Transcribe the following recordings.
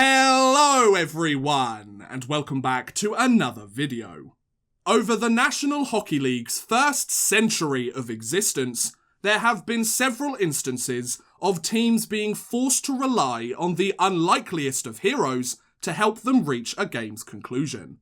Hello everyone, and welcome back to another video. Over the National Hockey League's first century of existence, there have been several instances of teams being forced to rely on the unlikeliest of heroes to help them reach a game's conclusion.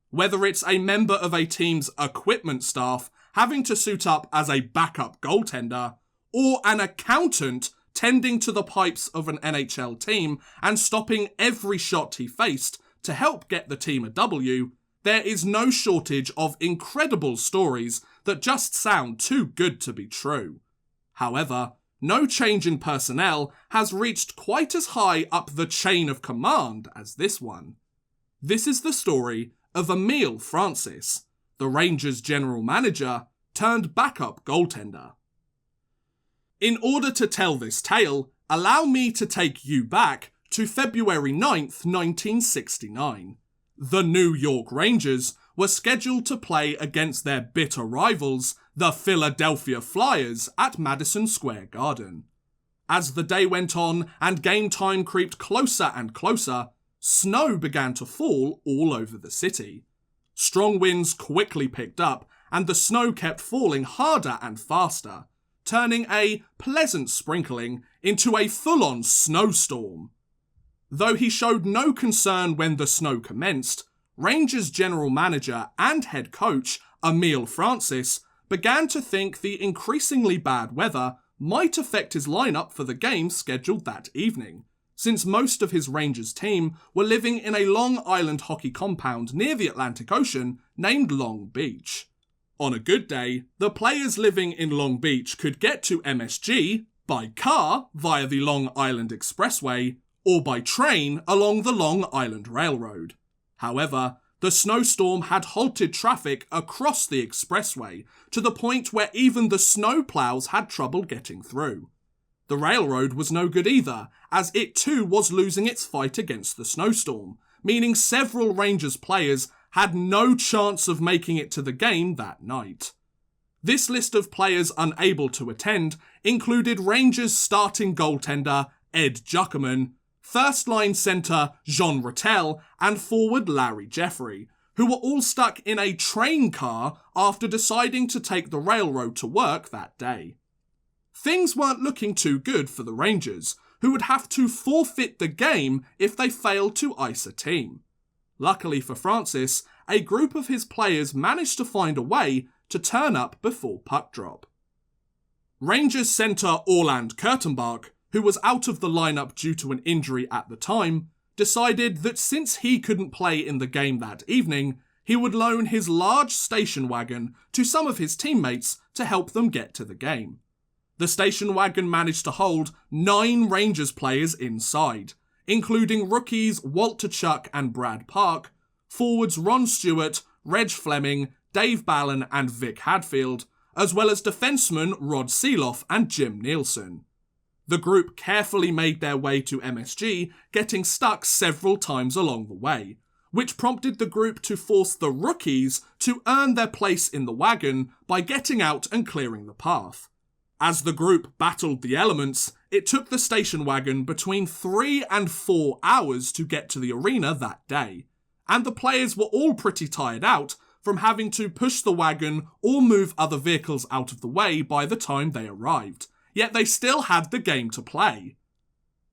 Whether it's a member of a team's equipment staff having to suit up as a backup goaltender, or an accountant tending to the pipes of an NHL team and stopping every shot he faced to help get the team a W, there is no shortage of incredible stories that just sound too good to be true. However, no change in personnel has reached quite as high up the chain of command as this one. This is the story of Emile Francis, the Rangers general manager turned backup goaltender. In order to tell this tale, allow me to take you back to February 9th, 1969. The New York Rangers were scheduled to play against their bitter rivals, the Philadelphia Flyers, at Madison Square Garden. As the day went on and game time creeped closer and closer, snow began to fall all over the city. Strong winds quickly picked up, and the snow kept falling harder and faster, turning a pleasant sprinkling into a full-on snowstorm. Though he showed no concern when the snow commenced, Rangers general manager and head coach Emile Francis began to think the increasingly bad weather might affect his lineup for the game scheduled that evening, since most of his Rangers team were living in a Long Island hockey compound near the Atlantic Ocean named Long Beach. On a good day, the players living in Long Beach could get to MSG by car via the Long Island Expressway or by train along the Long Island Railroad. However, the snowstorm had halted traffic across the expressway to the point where even the snowplows had trouble getting through. The railroad was no good either, as it too was losing its fight against the snowstorm, meaning several Rangers players had no chance of making it to the game that night. This list of players unable to attend included Rangers starting goaltender Ed Juckerman, first-line centre Jean Rattel, and forward Larry Jeffrey, who were all stuck in a train car after deciding to take the railroad to work that day. Things weren't looking too good for the Rangers, who would have to forfeit the game if they failed to ice a team. Luckily for Francis, a group of his players managed to find a way to turn up before puck drop. Rangers centre Orland Kurtenbach, who was out of the lineup due to an injury at the time, decided that since he couldn't play in the game that evening, he would loan his large station wagon to some of his teammates to help them get to the game. The station wagon managed to hold 9 Rangers players inside, including rookies Walter Chuck and Brad Park, forwards Ron Stewart, Reg Fleming, Dave Ballon and Vic Hadfield, as well as defensemen Rod Seeloff and Jim Nielsen. The group carefully made their way to MSG, getting stuck several times along the way, which prompted the group to force the rookies to earn their place in the wagon by getting out and clearing the path. As the group battled the elements, it took the station wagon between 3 and 4 hours to get to the arena that day, and the players were all pretty tired out from having to push the wagon or move other vehicles out of the way by the time they arrived, yet they still had the game to play.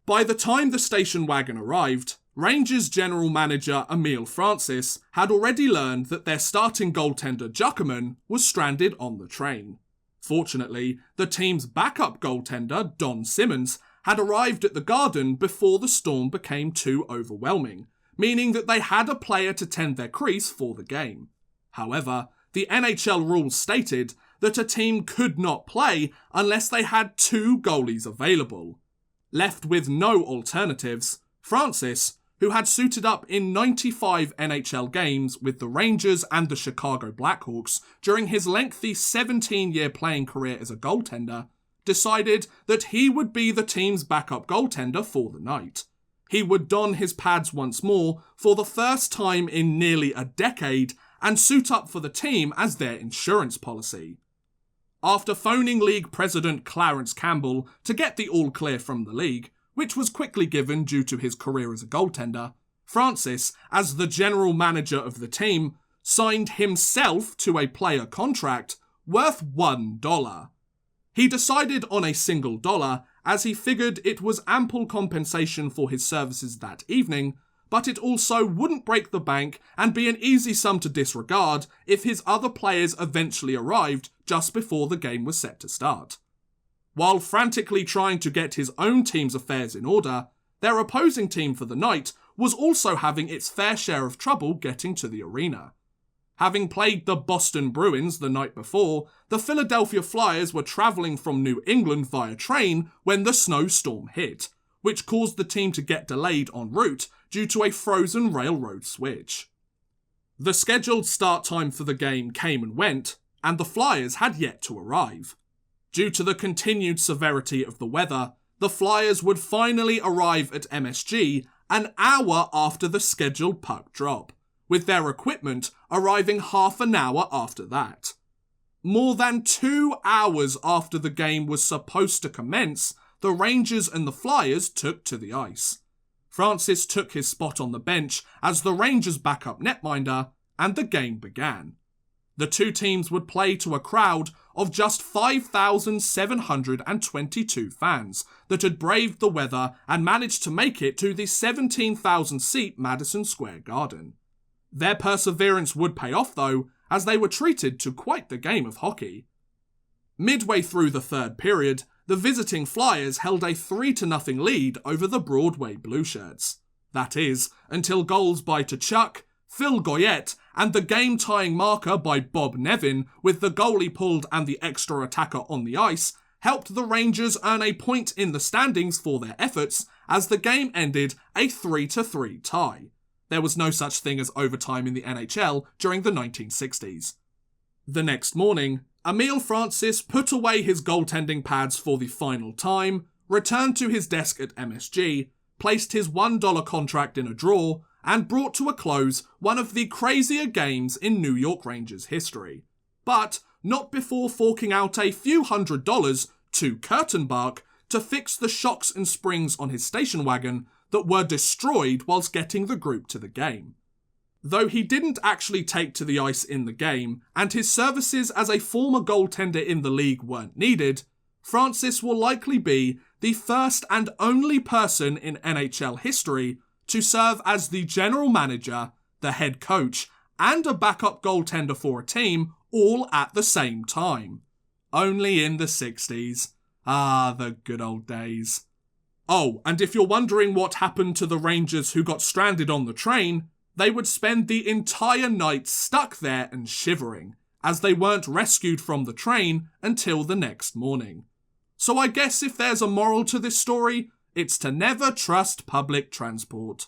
By the time the station wagon arrived, Rangers general manager Emile Francis had already learned that their starting goaltender Juckerman was stranded on the train. Fortunately, the team's backup goaltender, Don Simmons, had arrived at the Garden before the storm became too overwhelming, meaning that they had a player to tend their crease for the game. However, the NHL rules stated that a team could not play unless they had 2 goalies available. Left with no alternatives, Francis, who had suited up in 95 NHL games with the Rangers and the Chicago Blackhawks during his lengthy 17-year playing career as a goaltender, decided that he would be the team's backup goaltender for the night. He would don his pads once more for the first time in nearly a decade and suit up for the team as their insurance policy. After phoning league president Clarence Campbell to get the all clear from the league, which was quickly given due to his career as a goaltender, Francis, as the general manager of the team, signed himself to a player contract worth $1. He decided on a single dollar as he figured it was ample compensation for his services that evening, but it also wouldn't break the bank and be an easy sum to disregard if his other players eventually arrived just before the game was set to start. While frantically trying to get his own team's affairs in order, their opposing team for the night was also having its fair share of trouble getting to the arena. Having played the Boston Bruins the night before, the Philadelphia Flyers were travelling from New England via train when the snowstorm hit, which caused the team to get delayed en route due to a frozen railroad switch. The scheduled start time for the game came and went, and the Flyers had yet to arrive. Due to the continued severity of the weather, the Flyers would finally arrive at MSG an hour after the scheduled puck drop, with their equipment arriving half an hour after that. More than 2 hours after the game was supposed to commence, the Rangers and the Flyers took to the ice. Francis took his spot on the bench as the Rangers' backup netminder, and the game began. The two teams would play to a crowd of just 5,722 fans that had braved the weather and managed to make it to the 17,000-seat Madison Square Garden. Their perseverance would pay off though, as they were treated to quite the game of hockey. Midway through the third period, the visiting Flyers held a 3-0 lead over the Broadway Blueshirts. That is, until goals by Tkachuk, Phil Goyette, and the game-tying marker by Bob Nevin, with the goalie pulled and the extra attacker on the ice, helped the Rangers earn a point in the standings for their efforts, as the game ended a 3-3 tie. There was no such thing as overtime in the NHL during the 1960s. The next morning, Emile Francis put away his goaltending pads for the final time, returned to his desk at MSG, placed his $1 contract in a drawer, and brought to a close one of the crazier games in New York Rangers history. But not before forking out a few $100s to Kurtenbach to fix the shocks and springs on his station wagon that were destroyed whilst getting the group to the game. Though he didn't actually take to the ice in the game, and his services as a former goaltender in the league weren't needed, Francis will likely be the first and only person in NHL history to serve as the general manager, the head coach, and a backup goaltender for a team all at the same time. Only in the 60s. Ah, the good old days. Oh, and if you're wondering what happened to the Rangers who got stranded on the train, they would spend the entire night stuck there and shivering, as they weren't rescued from the train until the next morning. So I guess if there's a moral to this story, it's to never trust public transport.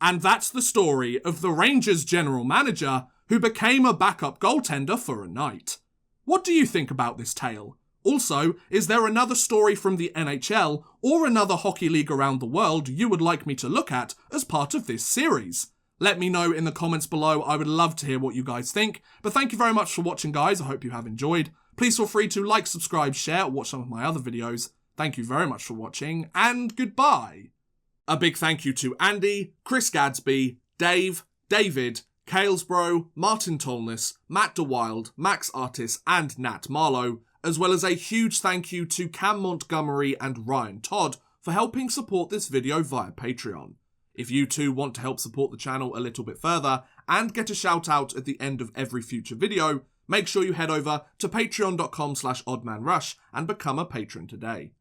And that's the story of the Rangers general manager who became a backup goaltender for a night. What do you think about this tale? Also, is there another story from the NHL or another hockey league around the world you would like me to look at as part of this series? Let me know in the comments below. I would love to hear what you guys think. But thank you very much for watching, guys. I hope you have enjoyed. Please feel free to like, subscribe, share, or watch some of my other videos. Thank you very much for watching, and goodbye. A big thank you to Andy, Chris Gadsby, Dave, David, Kalesbro, Martin Tolness, Matt DeWild, Max Artis, and Nat Marlowe, as well as a huge thank you to Cam Montgomery and Ryan Todd for helping support this video via Patreon. If you too want to help support the channel a little bit further and get a shout out at the end of every future video, make sure you head over to patreon.com/oddmanrush and become a patron today.